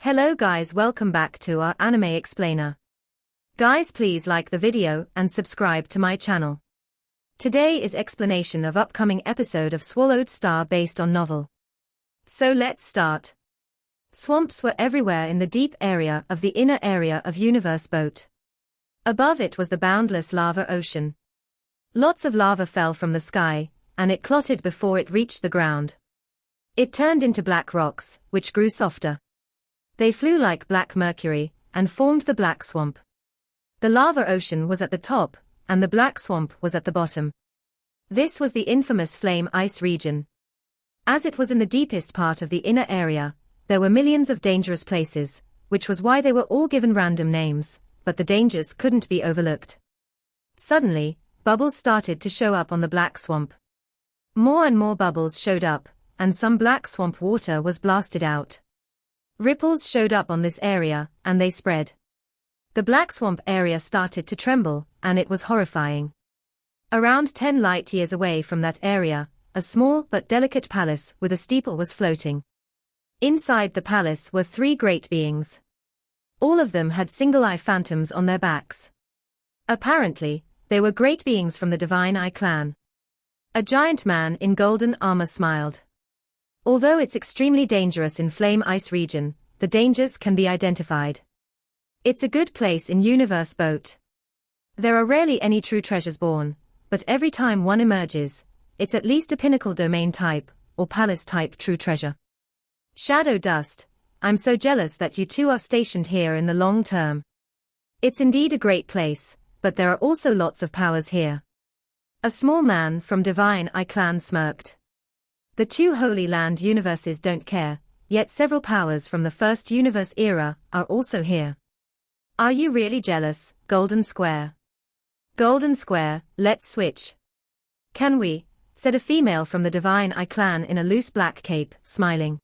Hello guys, welcome back to our anime explainer. Guys, please like the video and subscribe to my channel. Today is explanation of upcoming episode of Swallowed Star based on novel. So let's start. Swamps were everywhere in the deep area of the inner area of Universe Boat. Above it was the boundless lava ocean. Lots of lava fell from the sky, and it clotted before it reached the ground. It turned into black rocks, which grew softer. They flew like black mercury, and formed the black swamp. The lava ocean was at the top, and the black swamp was at the bottom. This was the infamous flame ice region. As it was in the deepest part of the inner area, there were millions of dangerous places, which was why they were all given random names, but the dangers couldn't be overlooked. Suddenly, bubbles started to show up on the black swamp. More and more bubbles showed up, and some black swamp water was blasted out. Ripples showed up on this area, and they spread. The black swamp area started to tremble, and it was horrifying. Around 10 light years away from that area, a small but delicate palace with a steeple was floating. Inside the palace were 3 great beings. All of them had single-eye phantoms on their backs. Apparently, they were great beings from the Divine Eye clan. A giant man in golden armor smiled. Although it's extremely dangerous in Flame Ice region, the dangers can be identified. It's a good place in Universe Boat. There are rarely any true treasures born, but every time one emerges, it's at least a pinnacle domain type, or palace type true treasure. Shadow Dust, I'm so jealous that you two are stationed here in the long term. It's indeed a great place, but there are also lots of powers here. A small man from Divine Eye clan smirked. The 2 Holy Land universes don't care, yet several powers from the first universe era are also here. Are you really jealous, Golden Square? Golden Square, let's switch. Can we? Said a female from the Divine Eye clan in a loose black cape, smiling.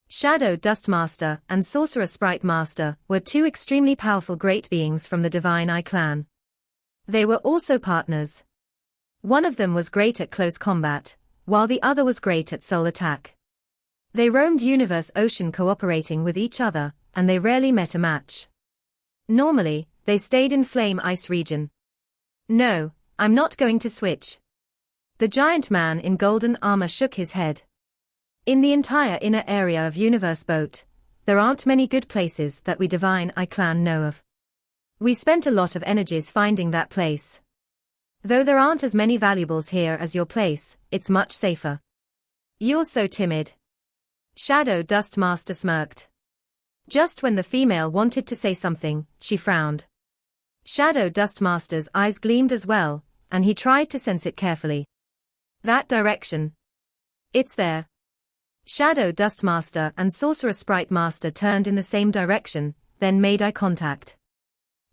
Shadow Dust Master and Sorcerer Sprite Master were 2 extremely powerful great beings from the Divine Eye clan. They were also partners. One of them was great at close combat, while the other was great at soul attack. They roamed Universe Ocean cooperating with each other, and they rarely met a match. Normally, they stayed in Flame Ice region. No, I'm not going to switch. The giant man in golden armor shook his head. In the entire inner area of Universe Boat, there aren't many good places that we Divine Eye clan know of. We spent a lot of energies finding that place. Though there aren't as many valuables here as your place, it's much safer. You're so timid. Shadow Dust Master smirked. Just when the female wanted to say something, she frowned. Shadow Dust Master's eyes gleamed as well, and he tried to sense it carefully. That direction. It's there. Shadow Dust Master and Sorcerer Sprite Master turned in the same direction, then made eye contact.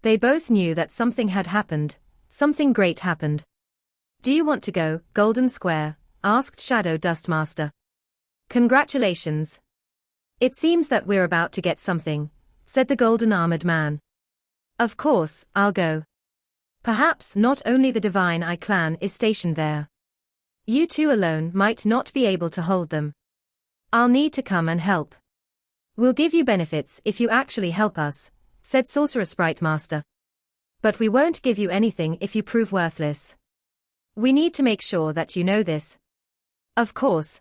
They both knew that something had happened. Something great happened. Do you want to go, Golden Square? Asked Shadow Dust Master. Congratulations. It seems that we're about to get something, said the golden armored man. Of course, I'll go. Perhaps not only the Divine Eye clan is stationed there. You 2 alone might not be able to hold them. I'll need to come and help. We'll give you benefits if you actually help us, said Sorcerer Sprite Master. But we won't give you anything if you prove worthless. We need to make sure that you know this. Of course.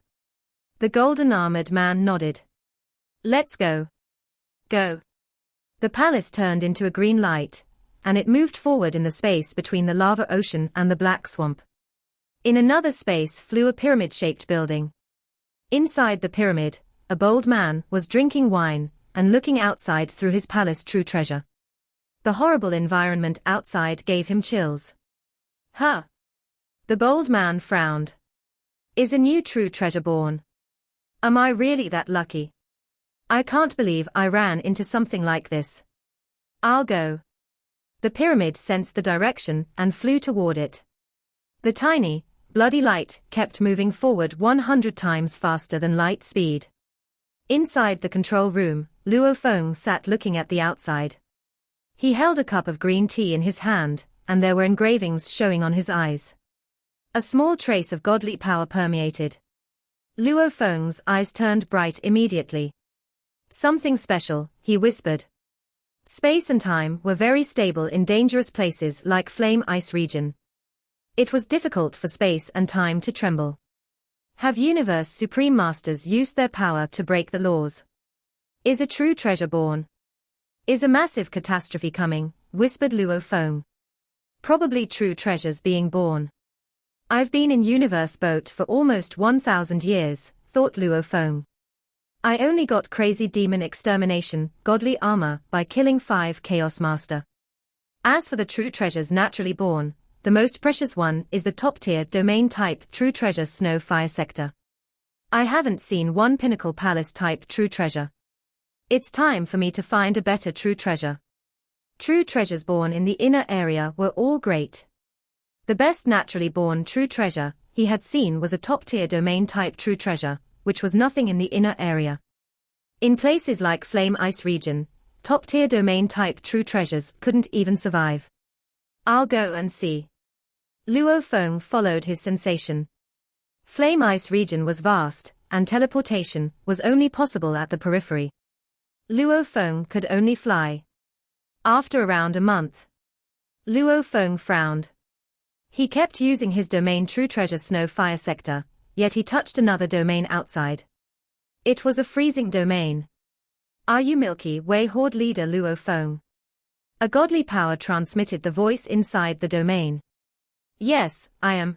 The golden armored man nodded. Let's go. Go. The palace turned into a green light, and it moved forward in the space between the lava ocean and the black swamp. In another space flew a pyramid-shaped building. Inside the pyramid, a bold man was drinking wine and looking outside through his palace true treasure. The horrible environment outside gave him chills. Huh? The bold man frowned. Is a new true treasure born? Am I really that lucky? I can't believe I ran into something like this. I'll go. The pyramid sensed the direction and flew toward it. The tiny, bloody light kept moving forward 100 times faster than light speed. Inside the control room, Luo Feng sat looking at the outside. He held a cup of green tea in his hand, and there were engravings showing on his eyes. A small trace of godly power permeated. Luo Feng's eyes turned bright immediately. Something special, he whispered. Space and time were very stable in dangerous places like Flame Ice region. It was difficult for space and time to tremble. Have universe supreme masters used their power to break the laws? Is a true treasure born? Is a massive catastrophe coming? Whispered Luo Feng. Probably true treasures being born. I've been in universe boat for almost 1,000 years, thought Luo Feng. I only got crazy demon extermination, godly armor, by killing 5 Chaos Master. As for the true treasures naturally born, the most precious one is the top-tier domain-type true treasure Snow Fire Sector. I haven't seen one Pinnacle Palace-type true treasure. It's time for me to find a better true treasure. True treasures born in the inner area were all great. The best naturally born true treasure he had seen was a top-tier domain-type true treasure, which was nothing in the inner area. In places like Flame Ice region, top-tier domain-type true treasures couldn't even survive. I'll go and see. Luo Feng followed his sensation. Flame Ice region was vast, and teleportation was only possible at the periphery. Luo Feng could only fly. After around a month, Luo Feng frowned. He kept using his domain true treasure Snow Fire Sector, yet he touched another domain outside. It was a freezing domain. Are you Milky Way Horde leader Luo Feng? A godly power transmitted the voice inside the domain. Yes, I am.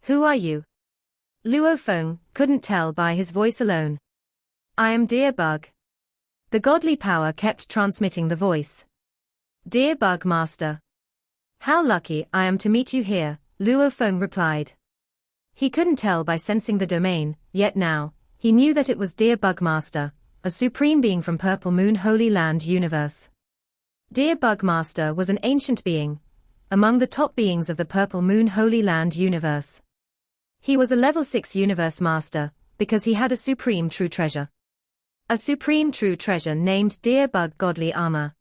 Who are you? Luo Feng couldn't tell by his voice alone. I am Dear Bug. The godly power kept transmitting the voice. Dear Bug Master. How lucky I am to meet you here, Luo Feng replied. He couldn't tell by sensing the domain, yet now, he knew that it was Dear Bugmaster, a supreme being from Purple Moon Holy Land universe. Dear Bugmaster was an ancient being, among the top beings of the Purple Moon Holy Land universe. He was a level 6 universe master, because he had a supreme true treasure. A supreme true treasure named Dear Bug Godly Armor.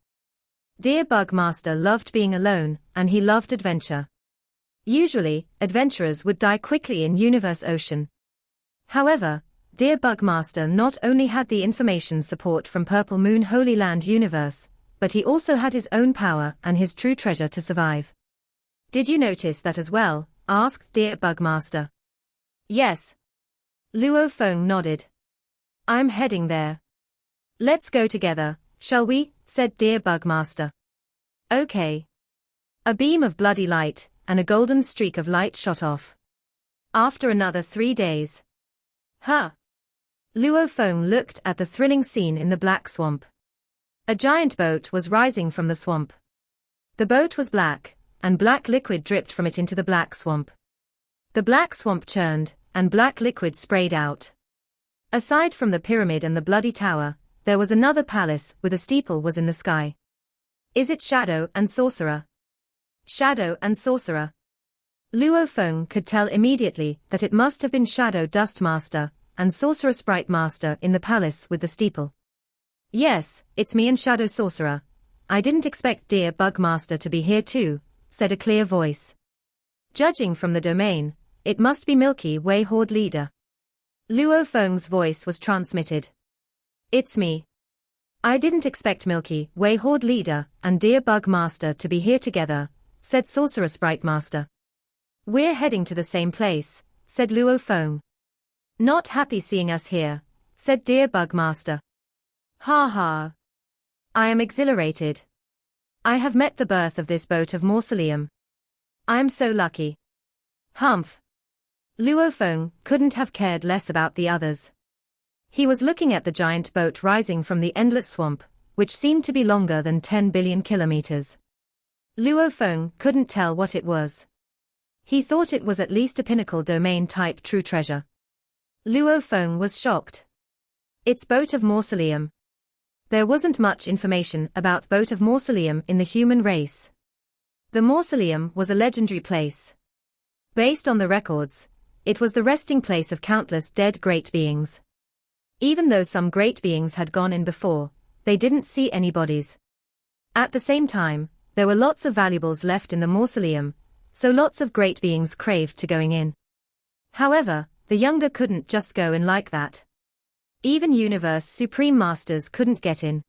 Dear Bugmaster loved being alone, and he loved adventure. Usually, adventurers would die quickly in Universe Ocean. However, Dear Bugmaster not only had the information support from Purple Moon Holy Land universe, but he also had his own power and his true treasure to survive. Did you notice that as well? Asked Dear Bugmaster. Yes. Luo Feng nodded. I'm heading there. Let's go together, shall we? Said Dear Bugmaster. Okay. A beam of bloody light and a golden streak of light shot off. After another 3 days. Huh. Luo Feng looked at the thrilling scene in the black swamp. A giant boat was rising from the swamp. The boat was black, and black liquid dripped from it into the black swamp. The black swamp churned, and black liquid sprayed out. Aside from the pyramid and the bloody tower, there was another palace with a steeple was in the sky. Is it Shadow and Sorcerer? Shadow and Sorcerer. Luo Feng could tell immediately that it must have been Shadow Dust Master and Sorcerer Sprite Master in the palace with the steeple. Yes, it's me and Shadow Sorcerer. I didn't expect Dear Bug Master to be here too, said a clear voice. Judging from the domain, it must be Milky Way Horde leader. Luo Feng's voice was transmitted. It's me. I didn't expect Milky Way Horde leader and Dear Bug Master to be here together, said Sorcerer Sprite Master. We're heading to the same place, said Luo Feng. Not happy seeing us here, said Dear Bug Master. Ha ha. I am exhilarated. I have met the birth of this boat of mausoleum. I am so lucky. Humph. Luo Feng couldn't have cared less about the others. He was looking at the giant boat rising from the endless swamp, which seemed to be longer than 10 billion kilometers. Luo Feng couldn't tell what it was. He thought it was at least a pinnacle domain-type true treasure. Luo Feng was shocked. It's Boat of Mausoleum. There wasn't much information about Boat of Mausoleum in the human race. The mausoleum was a legendary place. Based on the records, it was the resting place of countless dead great beings. Even though some great beings had gone in before, they didn't see any bodies. At the same time, there were lots of valuables left in the mausoleum, so lots of great beings craved to going in. However, the younger couldn't just go in like that. Even Universe Supreme Masters couldn't get in.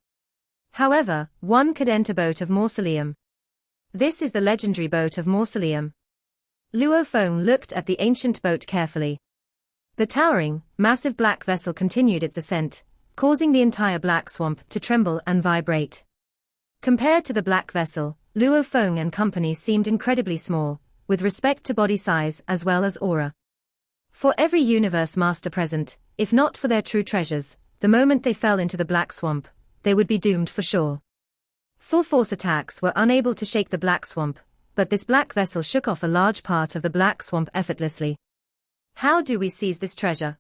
However, one could enter Boat of Mausoleum. This is the legendary Boat of Mausoleum. Luo Feng looked at the ancient boat carefully. The towering, massive black vessel continued its ascent, causing the entire black swamp to tremble and vibrate. Compared to the black vessel, Luo Feng and company seemed incredibly small, with respect to body size as well as aura. For every universe master present, if not for their true treasures, the moment they fell into the black swamp, they would be doomed for sure. Full force attacks were unable to shake the black swamp, but this black vessel shook off a large part of the black swamp effortlessly. How do we seize this treasure?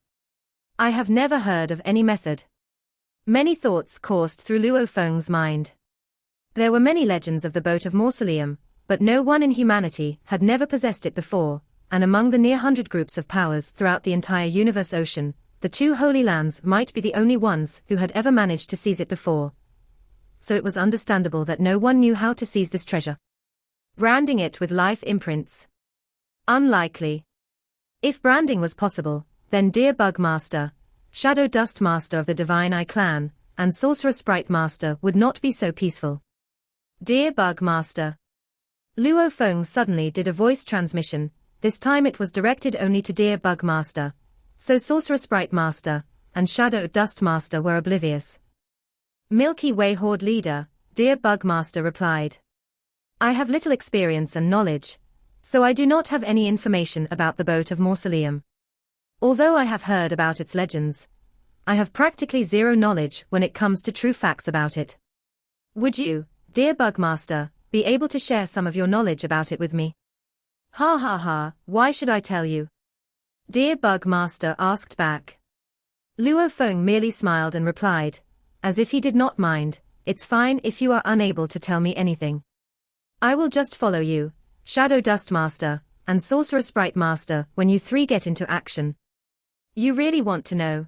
I have never heard of any method. Many thoughts coursed through Luo Feng's mind. There were many legends of the Boat of Mausoleum, but no one in humanity had never possessed it before, and among the near 100 groups of powers throughout the entire universe ocean, the two Holy Lands might be the only ones who had ever managed to seize it before. So it was understandable that no one knew how to seize this treasure. Branding it with life imprints. Unlikely. If branding was possible, then Dear Bug Master, Shadow Dust Master of the Divine Eye Clan, and Sorcerer Sprite Master would not be so peaceful. Dear Bug Master. Luo Feng suddenly did a voice transmission. This time it was directed only to Dear Bug Master, so Sorcerer Sprite Master and Shadow Dust Master were oblivious. Milky Way Horde Leader, Dear Bug Master replied. I have little experience and knowledge, so I do not have any information about the Boat of Mausoleum. Although I have heard about its legends, I have practically zero knowledge when it comes to true facts about it. Would you, Dear Bug Master, be able to share some of your knowledge about it with me? Ha ha ha, why should I tell you? Dear Bug Master asked back. Luo Feng merely smiled and replied, as if he did not mind, it's fine if you are unable to tell me anything. I will just follow you, Shadow Dust Master, and Sorcerer Sprite Master when you three get into action. You really want to know?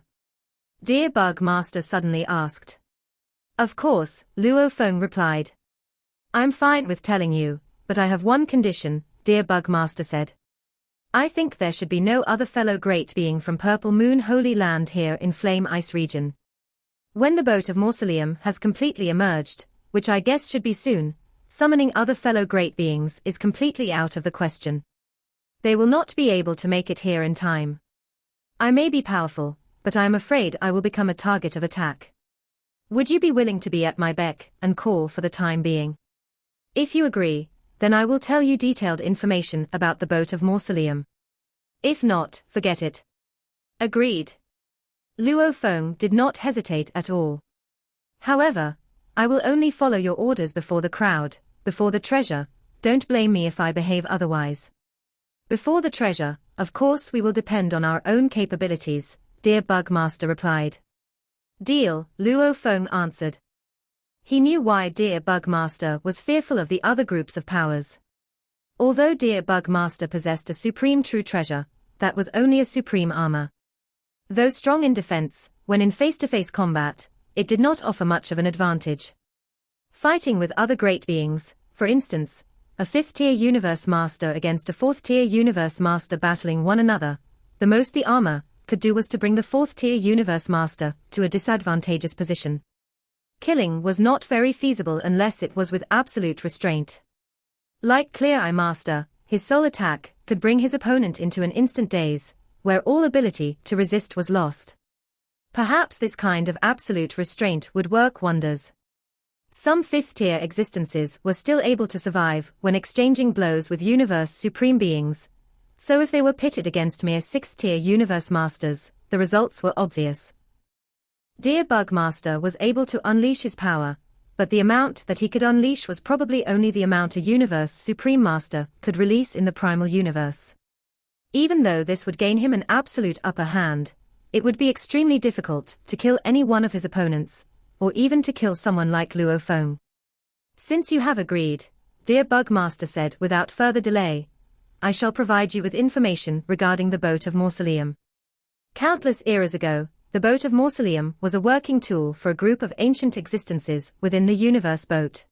Dear Bug Master suddenly asked. Of course, Luo Feng replied. I'm fine with telling you, but I have one condition, Dear Bug Master said. I think there should be no other fellow great being from Purple Moon Holy Land here in Flame Ice region. When the Boat of Mausoleum has completely emerged, which I guess should be soon, summoning other fellow great beings is completely out of the question. They will not be able to make it here in time. I may be powerful, but I am afraid I will become a target of attack. Would you be willing to be at my beck and call for the time being? If you agree, then I will tell you detailed information about the Boat of Mausoleum. If not, forget it. Agreed. Luo Feng did not hesitate at all. However, I will only follow your orders before the crowd, before the treasure, don't blame me if I behave otherwise. Before the treasure, of course we will depend on our own capabilities, Dear Bug Master replied. Deal, Luo Feng answered. He knew why Dear Bug Master was fearful of the other groups of powers. Although Dear Bug Master possessed a supreme true treasure, that was only a supreme armor. Though strong in defense, when in face-to-face combat, it did not offer much of an advantage. Fighting with other great beings, for instance, a 5th-tier universe master against a 4th-tier universe master battling one another, the most the armor could do was to bring the 4th-tier universe master to a disadvantageous position. Killing was not very feasible unless it was with absolute restraint. Like Clear Eye Master, his sole attack could bring his opponent into an instant daze, where all ability to resist was lost. Perhaps this kind of absolute restraint would work wonders. Some 5th-tier existences were still able to survive when exchanging blows with universe supreme beings, so if they were pitted against mere 6th-tier universe masters, the results were obvious. Dear Bug Master was able to unleash his power, but the amount that he could unleash was probably only the amount a universe supreme master could release in the primal universe. Even though this would gain him an absolute upper hand, it would be extremely difficult to kill any one of his opponents, or even to kill someone like Luo Feng. Since you have agreed, Dear Bug Master said without further delay, I shall provide you with information regarding the Boat of Mausoleum. Countless eras ago, the Boat of Mausoleum was a working tool for a group of ancient existences within the universe boat.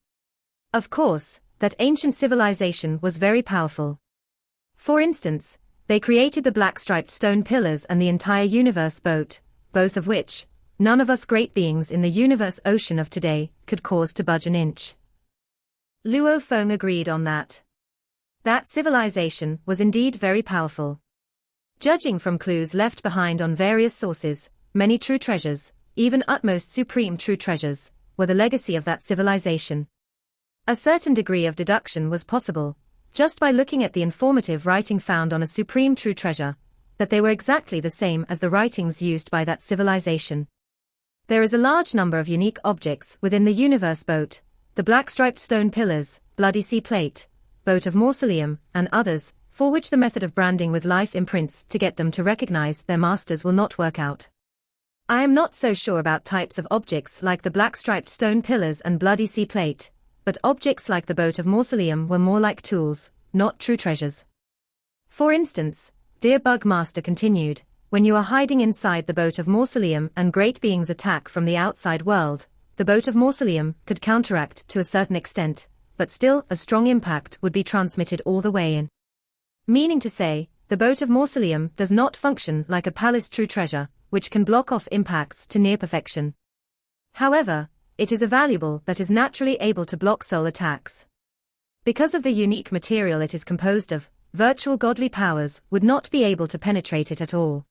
Of course, that ancient civilization was very powerful. For instance, they created the black striped stone pillars and the entire universe boat, both of which, none of us great beings in the universe ocean of today could cause to budge an inch. Luo Feng agreed on that. That civilization was indeed very powerful. Judging from clues left behind on various sources, many true treasures, even utmost supreme true treasures, were the legacy of that civilization. A certain degree of deduction was possible, just by looking at the informative writing found on a supreme true treasure, that they were exactly the same as the writings used by that civilization. There is a large number of unique objects within the universe boat, the black striped stone pillars, bloody sea plate, boat of mausoleum, and others, for which the method of branding with life imprints to get them to recognize their masters will not work out. I am not so sure about types of objects like the black striped stone pillars and bloody sea plate, but objects like the boat of mausoleum were more like tools, not true treasures. For instance, dear Bug Master continued, when you are hiding inside the boat of mausoleum and great beings attack from the outside world, the boat of mausoleum could counteract to a certain extent, but still a strong impact would be transmitted all the way in. Meaning to say, the boat of mausoleum does not function like a palace true treasure, which can block off impacts to near perfection. However, it is a valuable that is naturally able to block soul attacks. Because of the unique material it is composed of, virtual godly powers would not be able to penetrate it at all.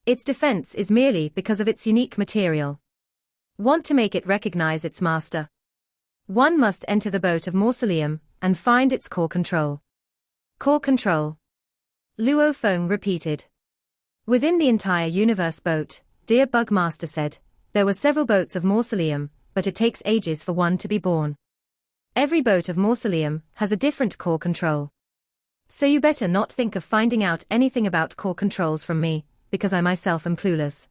Its defense is merely because of its unique material. Want to make it recognize its master? One must enter the boat of mausoleum and find its core control. Core control. Luo Feng repeated. Within the entire universe boat, dear Bug Master said, there were several boats of mausoleum, but it takes ages for one to be born. Every boat of mausoleum has a different core control. So you better not think of finding out anything about core controls from me, because I myself am clueless.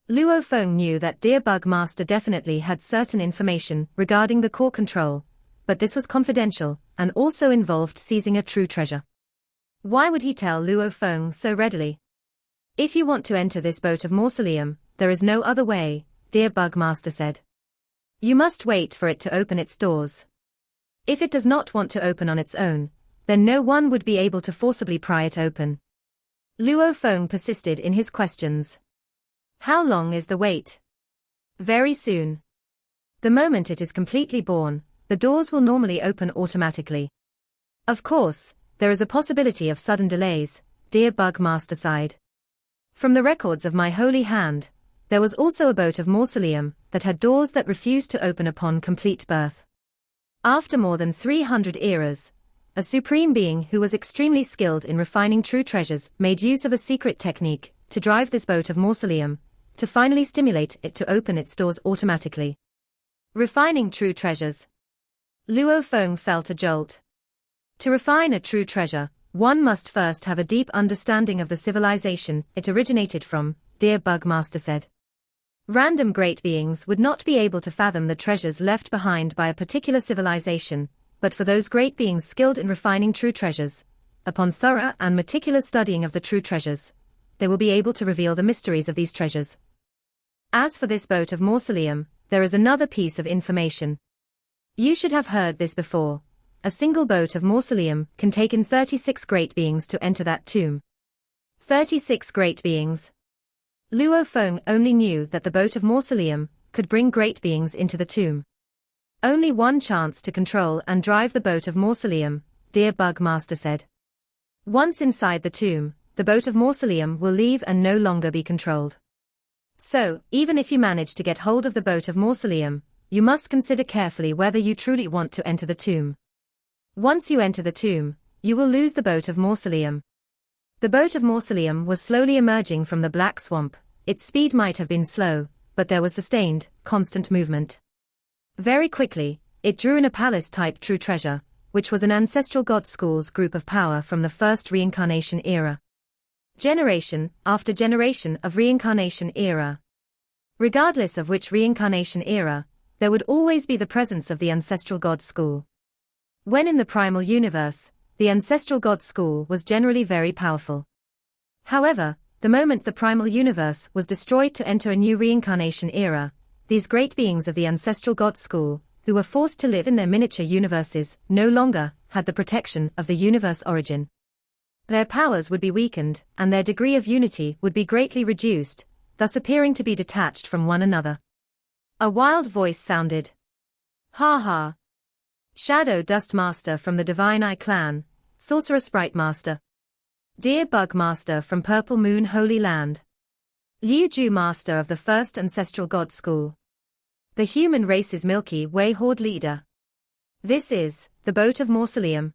Luo Feng knew that dear Bug Master definitely had certain information regarding the core control, but this was confidential, and also involved seizing a true treasure. Why would he tell Luo Feng so readily? If you want to enter this boat of mausoleum, there is no other way, dear Bug Master said. You must wait for it to open its doors. If it does not want to open on its own, then no one would be able to forcibly pry it open. Luo Feng persisted in his questions. How long is the wait? Very soon. The moment it is completely born, the doors will normally open automatically. Of course, there is a possibility of sudden delays, dear Bug Master sighed. From the records of my holy hand, there was also a boat of mausoleum that had doors that refused to open upon complete birth. After more than 300 eras, a supreme being who was extremely skilled in refining true treasures made use of a secret technique to drive this boat of mausoleum, to finally stimulate it to open its doors automatically. Refining true treasures. Luo Feng felt a jolt. To refine a true treasure, one must first have a deep understanding of the civilization it originated from, dear Bug Master said. Random great beings would not be able to fathom the treasures left behind by a particular civilization, but for those great beings skilled in refining true treasures, upon thorough and meticulous studying of the true treasures, they will be able to reveal the mysteries of these treasures. As for this boat of mausoleum, there is another piece of information. You should have heard this before. A single boat of mausoleum can take in 36 great beings to enter that tomb. 36 great beings. Luo Feng only knew that the boat of mausoleum could bring great beings into the tomb. Only one chance to control and drive the boat of mausoleum, dear Bug Master said. Once inside the tomb, the boat of mausoleum will leave and no longer be controlled. So, even if you manage to get hold of the boat of mausoleum, you must consider carefully whether you truly want to enter the tomb. Once you enter the tomb, you will lose the boat of mausoleum. The boat of mausoleum was slowly emerging from the black swamp. Its speed might have been slow, but there was sustained, constant movement. Very quickly, it drew in a palace-type true treasure, which was an ancestral god school's group of power from the first reincarnation era. Generation after generation of reincarnation era. Regardless of which reincarnation era, there would always be the presence of the ancestral god school. When in the primal universe, the ancestral god school was generally very powerful. However, the moment the primal universe was destroyed to enter a new reincarnation era, these great beings of the ancestral god school, who were forced to live in their miniature universes, no longer had the protection of the universe origin. Their powers would be weakened, and their degree of unity would be greatly reduced, thus appearing to be detached from one another. A wild voice sounded. Ha ha! Shadow Dust Master from the Divine Eye Clan, Sorcerer Sprite Master. Deer Bug Master from Purple Moon Holy Land. Liu Ju Master of the First Ancestral God School. The human race's Milky Way Horde Leader. This is the Boat of Mausoleum.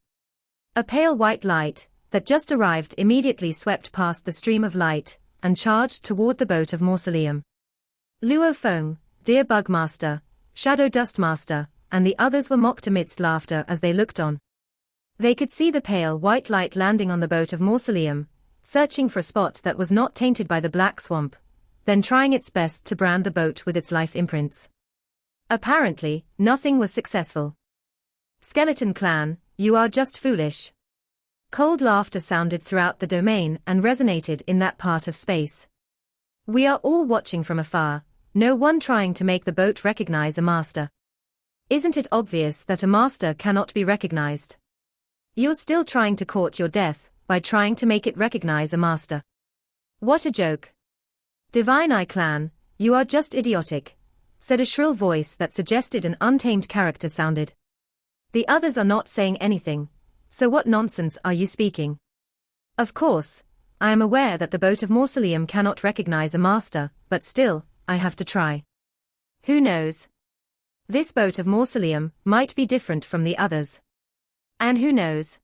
A pale white light that just arrived immediately swept past the stream of light and charged toward the Boat of Mausoleum. Luo Feng, Deer Bug Master, Shadow Dust Master, and the others were mocked amidst laughter as they looked on. They could see the pale white light landing on the Boat of Mausoleum, searching for a spot that was not tainted by the black swamp, then trying its best to brand the boat with its life imprints. Apparently, nothing was successful. Skeleton Clan, you are just foolish. Cold laughter sounded throughout the domain and resonated in that part of space. We are all watching from afar, no one trying to make the boat recognize a master. Isn't it obvious that a master cannot be recognized? You're still trying to court your death by trying to make it recognize a master. What a joke. Divine Eye Clan, you are just idiotic, said a shrill voice that suggested an untamed character sounded. The others are not saying anything, so what nonsense are you speaking? Of course, I am aware that the Boat of Mausoleum cannot recognize a master, but still, I have to try. Who knows? This Boat of Mausoleum might be different from the others. And who knows?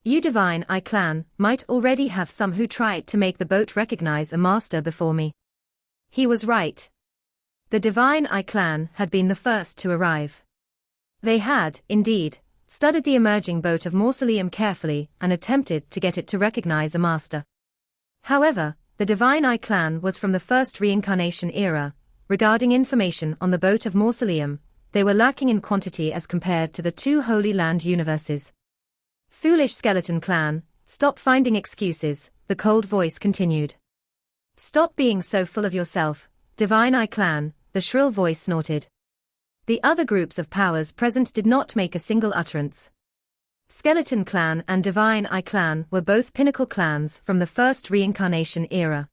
You Divine Eye Clan might already have some who tried to make the boat recognize a master before me. He was right. The Divine Eye Clan had been the first to arrive. They had, indeed, studied the emerging Boat of Mausoleum carefully and attempted to get it to recognize a master. However, the Divine Eye Clan was from the first reincarnation era. Regarding information on the Boat of Mausoleum, they were lacking in quantity as compared to the two Holy Land universes. Foolish Skeleton Clan, stop finding excuses, the cold voice continued. Stop being so full of yourself, Divine Eye Clan, the shrill voice snorted. The other groups of powers present did not make a single utterance. Skeleton Clan and Divine Eye Clan were both pinnacle clans from the first reincarnation era.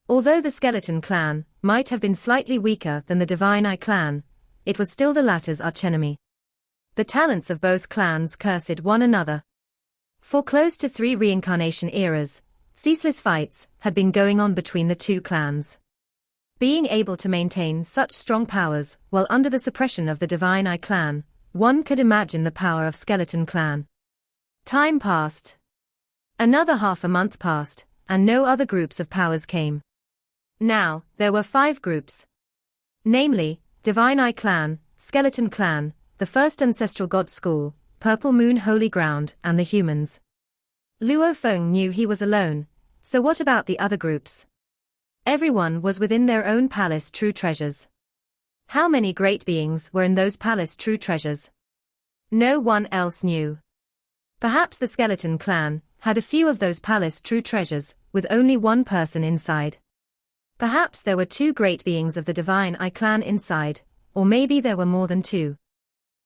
Although the Skeleton Clan might have been slightly weaker than the Divine Eye Clan, it was still the latter's archenemy. The talents of both clans cursed one another. For close to 3 reincarnation eras, ceaseless fights had been going on between the two clans. Being able to maintain such strong powers while under the suppression of the Divine Eye Clan, one could imagine the power of Skeleton Clan. Time passed. Another half a month passed, and no other groups of powers came. Now, there were 5 groups. Namely, Divine Eye Clan, Skeleton Clan, the First Ancestral God School, Purple Moon Holy Ground, and the humans. Luo Feng knew he was alone, so what about the other groups? Everyone was within their own palace true treasures. How many great beings were in those palace true treasures? No one else knew. Perhaps the Skeleton Clan had a few of those palace true treasures, with only one person inside. Perhaps there were 2 great beings of the Divine Eye Clan inside, or maybe there were more than 2.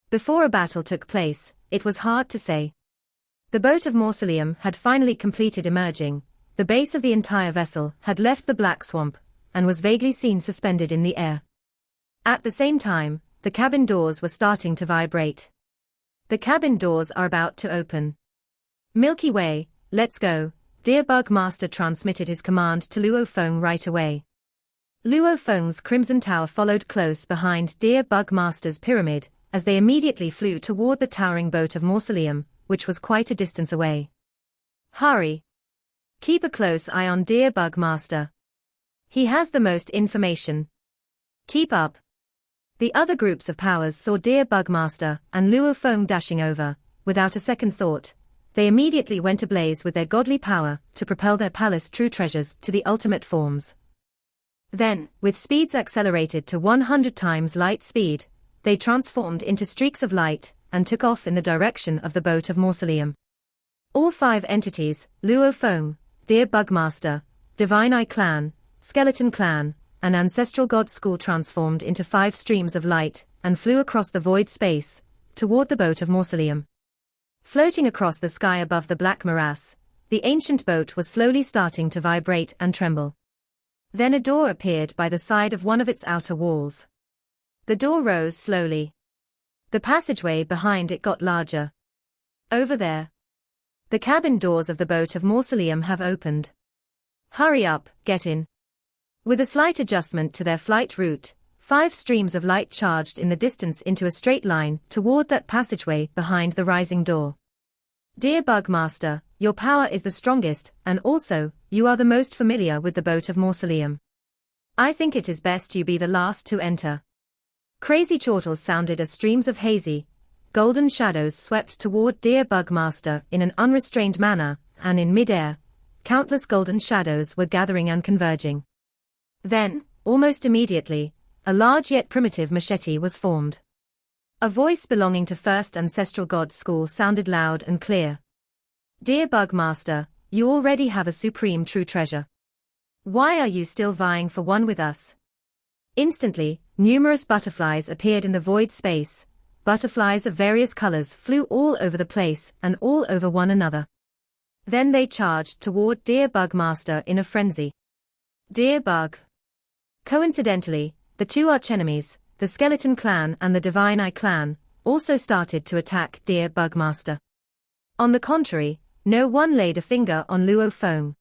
Before a battle took place, it was hard to say. The Boat of Mausoleum had finally completed emerging, the base of the entire vessel had left the black swamp, and was vaguely seen suspended in the air. At the same time, the cabin doors were starting to vibrate. The cabin doors are about to open. Milky Way, let's go, Deer Bug Master transmitted his command to Luo Feng right away. Luo Feng's Crimson Tower followed close behind Deer Bug Master's pyramid, as they immediately flew toward the towering Boat of Mausoleum, which was quite a distance away. Hurry! Keep a close eye on Deer Bug Master. He has the most information. Keep up. The other groups of powers saw Deer Bug Master and Luo Feng dashing over, without a second thought. They immediately went ablaze with their godly power to propel their palace true treasures to the ultimate forms. Then, with speeds accelerated to 100 times light speed, they transformed into streaks of light and took off in the direction of the Boat of Mausoleum. All 5 entities, Luo Feng, Deer Bug Master, Divine Eye Clan, Skeleton Clan, and Ancestral God School transformed into 5 streams of light and flew across the void space toward the Boat of Mausoleum. Floating across the sky above the black morass, the ancient boat was slowly starting to vibrate and tremble. Then a door appeared by the side of one of its outer walls. The door rose slowly. The passageway behind it got larger. Over there. The cabin doors of the boat of Mausoleum have opened. Hurry up, get in. With a slight adjustment to their flight route, 5 streams of light charged in the distance into a straight line toward that passageway behind the rising door. Dear Bugmaster, your power is the strongest, and also, you are the most familiar with the boat of Mausoleum. I think it is best you be the last to enter. Crazy chortles sounded as streams of hazy, golden shadows swept toward Dear Bugmaster in an unrestrained manner, and in mid-air, countless golden shadows were gathering and converging. Then, almost immediately, a large yet primitive machete was formed. A voice belonging to First Ancestral God School sounded loud and clear. Dear Bugmaster, you already have a supreme true treasure. Why are you still vying for one with us? Instantly, numerous butterflies appeared in the void space. Butterflies of various colors flew all over the place and all over one another. Then they charged toward Dear Bugmaster in a frenzy. Dear Bug. Coincidentally, the 2 archenemies, the Skeleton Clan and the Divine Eye Clan, also started to attack Dear Bugmaster. On the contrary, no one laid a finger on Luo Feng.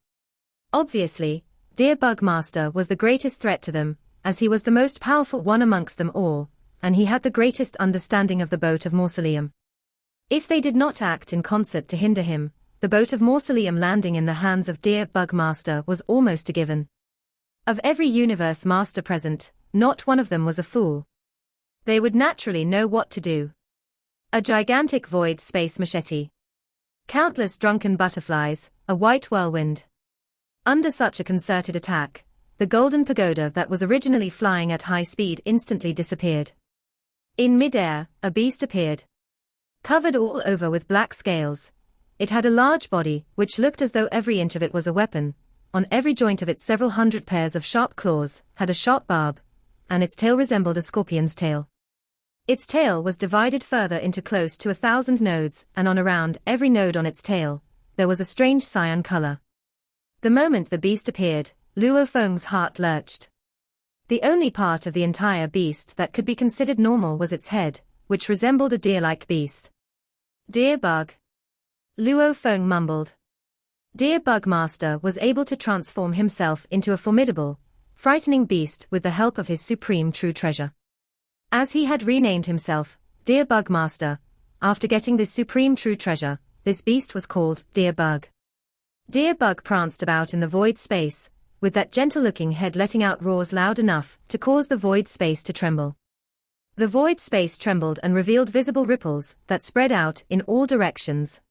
Obviously, Dear Bugmaster was the greatest threat to them, as he was the most powerful one amongst them all, and he had the greatest understanding of the boat of Mausoleum. If they did not act in concert to hinder him, the boat of Mausoleum landing in the hands of Dear Bugmaster was almost a given. Of every universe master present, not one of them was a fool. They would naturally know what to do. A gigantic void space machete. Countless drunken butterflies, a white whirlwind. Under such a concerted attack, the golden pagoda that was originally flying at high speed instantly disappeared. In mid-air, a beast appeared. Covered all over with black scales. It had a large body, which looked as though every inch of it was a weapon. On every joint of it several hundred pairs of sharp claws, had a sharp barb, and its tail resembled a scorpion's tail. Its tail was divided further into close to 1,000 nodes, and on around every node on its tail, there was a strange cyan color. The moment the beast appeared, Luo Feng's heart lurched. The only part of the entire beast that could be considered normal was its head, which resembled a deer-like beast. Dear Bug. Luo Feng mumbled. Dear Bugmaster was able to transform himself into a formidable, frightening beast with the help of his supreme true treasure. As he had renamed himself, Dear Bugmaster, after getting this supreme true treasure, this beast was called Dear Bug. Dear Bug pranced about in the void space, with that gentle-looking head letting out roars loud enough to cause the void space to tremble. The void space trembled and revealed visible ripples that spread out in all directions.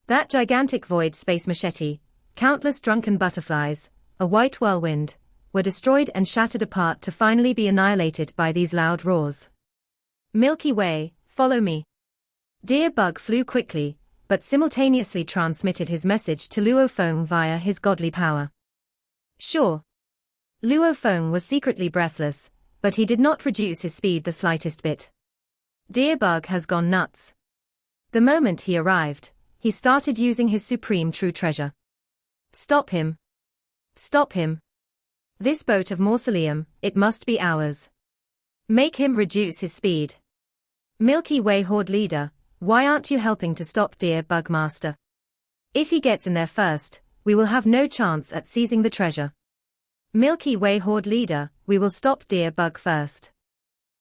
That gigantic void space machete, countless drunken butterflies, a white whirlwind, were destroyed and shattered apart to finally be annihilated by these loud roars. Milky Way, follow me. Dear Bug flew quickly, but simultaneously transmitted his message to Luo Feng via his godly power. Sure. Luo Feng was secretly breathless, but he did not reduce his speed the slightest bit. Dear Bug has gone nuts. The moment he arrived, he started using his supreme true treasure. Stop him. Stop him. This boat of Mausoleum, it must be ours. Make him reduce his speed. Milky Way Horde leader, why aren't you helping to stop Dear Bugmaster? If he gets in there first, we will have no chance at seizing the treasure. Milky Way Horde leader, we will stop Dear Bug first.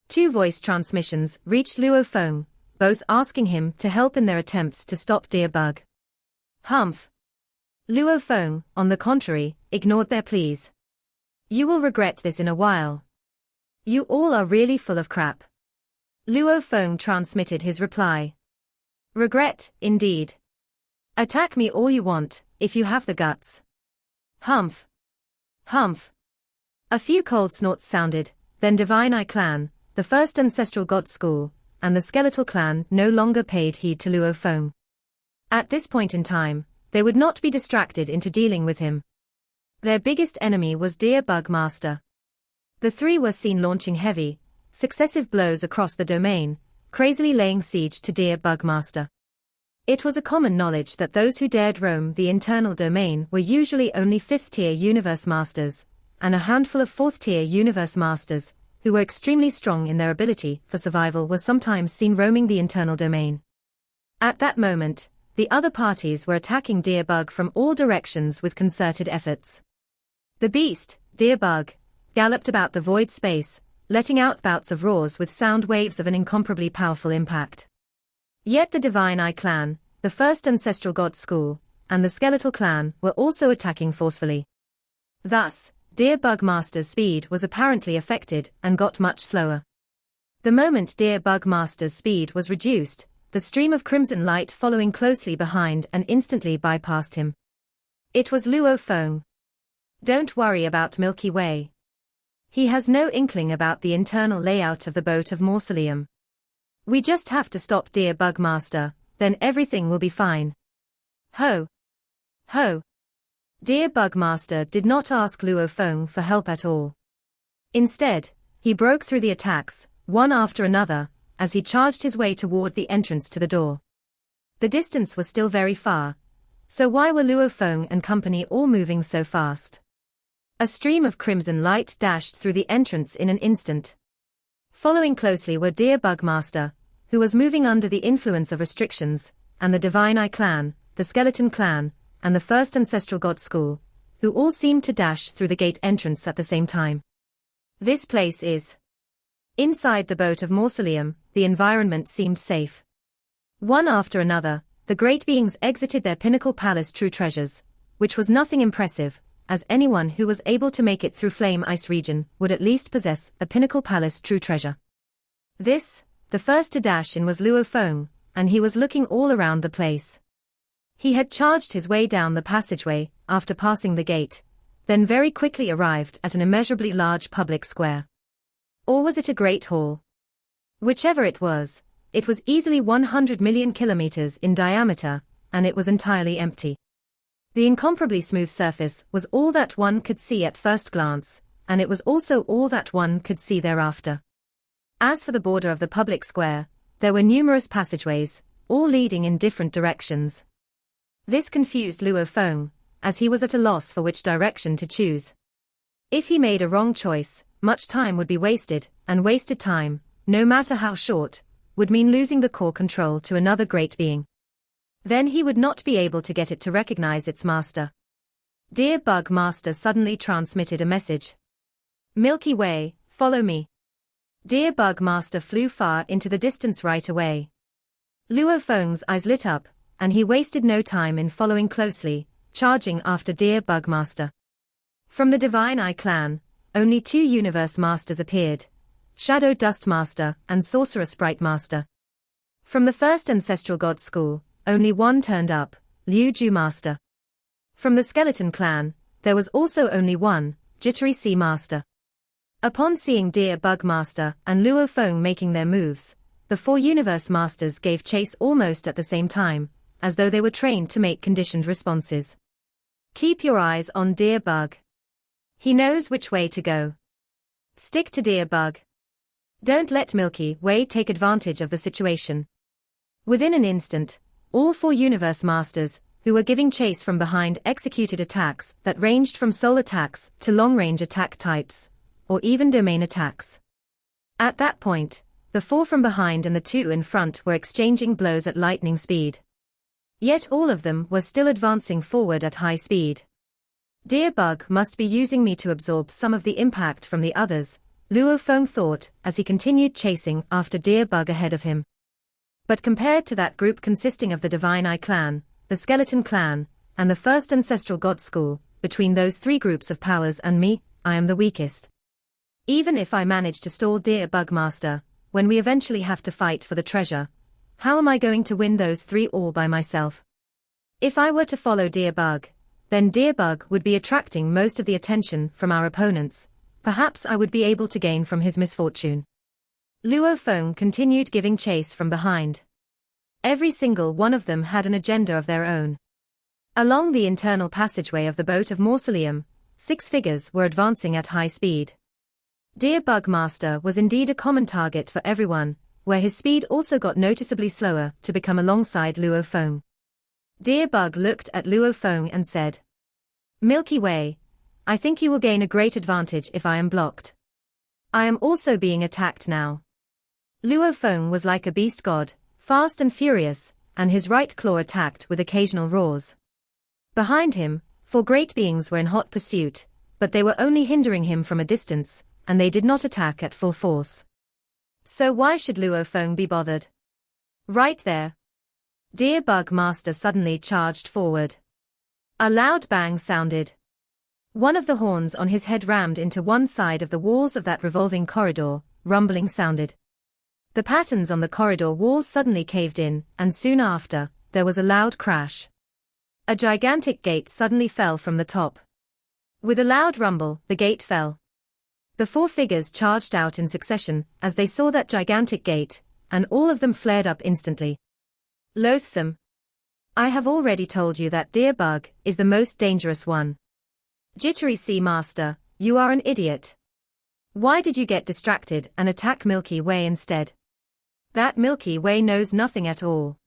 2 voice transmissions reached Luo Feng, both asking him to help in their attempts to stop Dear Bug. Humph. Luo Feng, on the contrary, ignored their pleas. You will regret this in a while. You all are really full of crap. Luo Feng transmitted his reply. Regret, indeed. Attack me all you want, if you have the guts. Humph. Humph. A few cold snorts sounded, then Divine Eye Clan, the First Ancestral God School, and the Skeletal Clan no longer paid heed to Luo Feng. At this point in time, they would not be distracted into dealing with him. Their biggest enemy was Dear Bugmaster. The 3 were seen launching heavy, successive blows across the domain, crazily laying siege to Dear Bugmaster. It was a common knowledge that those who dared roam the internal domain were usually only 5th-tier universe masters, and a handful of fourth-tier universe masters, who were extremely strong in their ability for survival, were sometimes seen roaming the internal domain. At that moment, the other parties were attacking Dear Bug from all directions with concerted efforts. The beast, Dear Bug, galloped about the void space, letting out bouts of roars with sound waves of an incomparably powerful impact. Yet the Divine Eye clan, the first ancestral god school, and the Skeletal clan were also attacking forcefully. Thus, Dear Bug Master's speed was apparently affected and got much slower. The moment Dear Bug Master's speed was reduced, the stream of crimson light following closely behind and instantly bypassed him. It was Luo Feng. Don't worry about Milky Way. He has no inkling about the internal layout of the boat of Mausoleum. We just have to stop Dear Bug Master, then everything will be fine. Ho! Ho! Dear Bug Master did not ask Luo Feng for help at all. Instead, he broke through the attacks, one after another, as he charged his way toward the entrance to the door. The distance was still very far, so why were Luo Feng and company all moving so fast? A stream of crimson light dashed through the entrance in an instant. Following closely were Dear Bug Master, who was moving under the influence of restrictions, and the Divine Eye clan, the Skeleton clan, and the First Ancestral God School, who all seemed to dash through the gate entrance at the same time. This place is. Inside the boat of Mausoleum, the environment seemed safe. One after another, the great beings exited their pinnacle palace true treasures, which was nothing impressive, as anyone who was able to make it through Flame Ice region would at least possess a pinnacle palace true treasure. This, the first to dash in was Luo Feng, and he was looking all around the place. He had charged his way down the passageway after passing the gate, then very quickly arrived at an immeasurably large public square. Or was it a great hall? Whichever it was easily 100 million kilometers in diameter, and it was entirely empty. The incomparably smooth surface was all that one could see at first glance, and it was also all that one could see thereafter. As for the border of the public square, there were numerous passageways, all leading in different directions. This confused Luo Feng, as he was at a loss for which direction to choose. If he made a wrong choice, much time would be wasted, and wasted time, no matter how short, would mean losing the core control to another great being. Then he would not be able to get it to recognize its master. Dear Bug Master suddenly transmitted a message. Milky Way, follow me. Dear Bug Master flew far into the distance right away. Luo Feng's eyes lit up, and he wasted no time in following closely, charging after Dear Bug Master. From the Divine Eye clan, only 2 Universe Masters appeared, Shadow Dust Master and Sorcerer Sprite Master. From the First Ancestral God School, only one turned up, Liu Ju Master. From the Skeleton clan, there was also only one, Jittery Sea Master. Upon seeing Dear Bug Master and Luo Feng making their moves, the 4 Universe Masters gave chase almost at the same time, as though they were trained to make conditioned responses. Keep your eyes on Dear Bug. He knows which way to go. Stick to Dear Bug. Don't let Milky Way take advantage of the situation. Within an instant, all 4 Universe Masters, who were giving chase from behind, executed attacks that ranged from soul attacks to long-range attack types, or even domain attacks. At that point, the 4 from behind and the 2 in front were exchanging blows at lightning speed. Yet all of them were still advancing forward at high speed. Dear Bug must be using me to absorb some of the impact from the others, Luo Feng thought as he continued chasing after Dear Bug ahead of him. But compared to that group consisting of the Divine Eye clan, the Skeleton clan, and the First Ancestral God School, between those 3 groups of powers and me, I am the weakest. Even if I manage to stall Dear Bug Master, when we eventually have to fight for the treasure, how am I going to win those 3 all by myself? If I were to follow Dear Bug, then Dear Bug would be attracting most of the attention from our opponents. Perhaps I would be able to gain from his misfortune. Luo Feng continued giving chase from behind. Every single one of them had an agenda of their own. Along the internal passageway of the boat of Mausoleum, 6 figures were advancing at high speed. Dear Bug Master was indeed a common target for everyone, where his speed also got noticeably slower to become alongside Luo Feng. Dear Bug looked at Luo Feng and said, Milky Way, I think you will gain a great advantage if I am blocked. I am also being attacked now. Luo Feng was like a beast god, fast and furious, and his right claw attacked with occasional roars. Behind him, 4 great beings were in hot pursuit, but they were only hindering him from a distance, and they did not attack at full force. So why should Luo Feng be bothered? Right there. Dear Bug Master suddenly charged forward. A loud bang sounded. One of the horns on his head rammed into one side of the walls of that revolving corridor. Rumbling sounded. The patterns on the corridor walls suddenly caved in, and soon after, there was a loud crash. A gigantic gate suddenly fell from the top. With a loud rumble, the gate fell. The 4 figures charged out in succession as they saw that gigantic gate, and all of them flared up instantly. Loathsome. I have already told you that Dear Bug is the most dangerous one. Jittery Sea Master, you are an idiot. Why did you get distracted and attack Milky Way instead? That Milky Way knows nothing at all.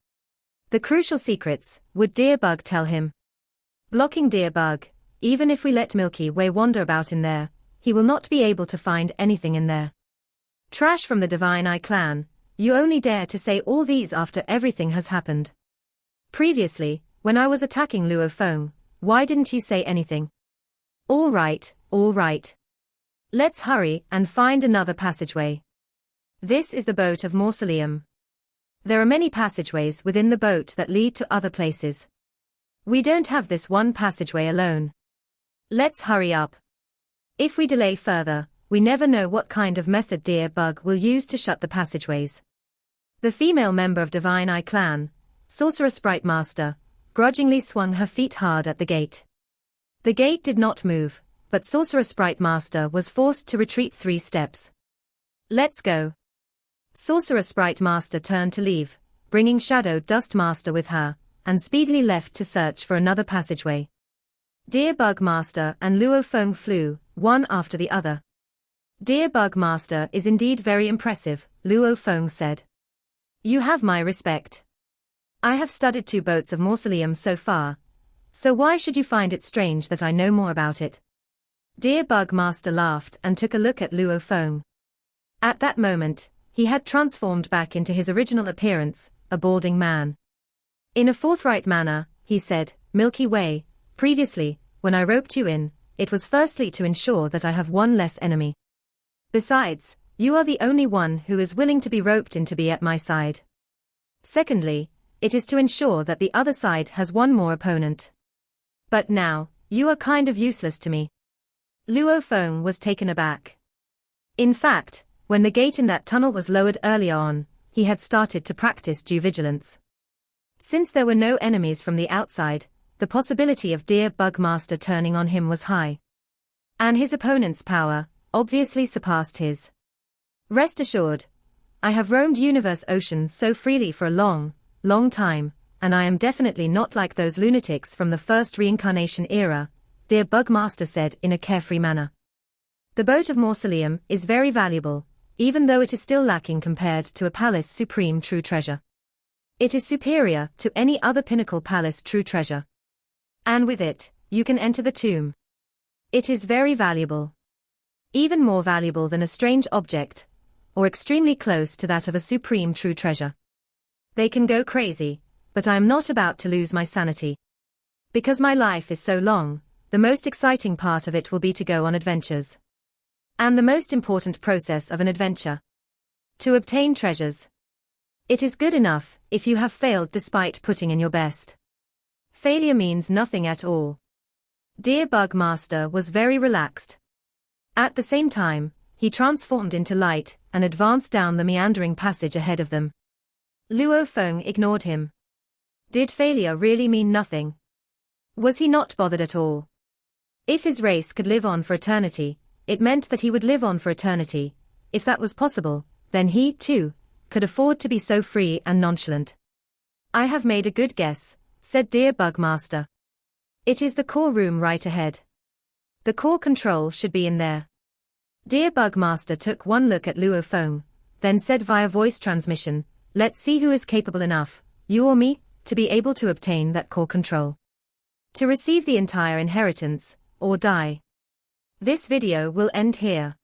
The crucial secrets, would Dear Bug tell him? Blocking Dear Bug, even if we let Milky Way wander about in there, he will not be able to find anything in there. Trash from the Divine Eye clan, you only dare to say all these after everything has happened. Previously, when I was attacking Luo Feng, why didn't you say anything? All right. Let's hurry and find another passageway. This is the boat of Mausoleum. There are many passageways within the boat that lead to other places. We don't have this one passageway alone. Let's hurry up. If we delay further, we never know what kind of method Dear Bug will use to shut the passageways. The female member of Divine Eye clan, Sorcerer Sprite Master, grudgingly swung her feet hard at the gate. The gate did not move, but Sorcerer Sprite Master was forced to retreat 3 steps. Let's go. Sorcerer Sprite Master turned to leave, bringing Shadow Dust Master with her, and speedily left to search for another passageway. Dear Bug Master and Luo Feng flew, one after the other. Dear Bug Master is indeed very impressive, Luo Feng said. You have my respect. I have studied 2 boats of Mausoleum so far, so why should you find it strange that I know more about it? Dear Bug Master laughed and took a look at Luo Feng. At that moment, he had transformed back into his original appearance, a balding man. In a forthright manner, he said, Milky Way, previously, when I roped you in, it was firstly to ensure that I have one less enemy. Besides, you are the only one who is willing to be roped in to be at my side. Secondly, it is to ensure that the other side has one more opponent. But now, you are kind of useless to me. Luo Feng was taken aback. In fact, when the gate in that tunnel was lowered earlier on, he had started to practice due vigilance. Since there were no enemies from the outside, the possibility of Dear Bug Master turning on him was high. And his opponent's power obviously surpassed his. Rest assured, I have roamed Universe Ocean so freely for a long time, and I am definitely not like those lunatics from the first reincarnation era, Dear Bug Master said in a carefree manner. The boat of Mausoleum is very valuable, even though it is still lacking compared to a palace supreme true treasure. It is superior to any other pinnacle palace true treasure. And with it, you can enter the tomb. It is very valuable. Even more valuable than a strange object, or extremely close to that of a supreme true treasure. They can go crazy, but I am not about to lose my sanity. Because my life is so long, the most exciting part of it will be to go on adventures. And the most important process of an adventure. To obtain treasures. It is good enough if you have failed despite putting in your best. Failure means nothing at all. Dear Bug Master was very relaxed. At the same time, he transformed into light and advanced down the meandering passage ahead of them. Luo Feng ignored him. Did failure really mean nothing? Was he not bothered at all? If his race could live on for eternity, it meant that he would live on for eternity. If that was possible, then he, too, could afford to be so free and nonchalant. I have made a good guess, said Dear Bug Master. It is the core room right ahead. The core control should be in there. Dear Bug Master took one look at Luo Feng, then said via voice transmission, let's see who is capable enough, you or me, to be able to obtain that core control. To receive the entire inheritance, or die. This video will end here.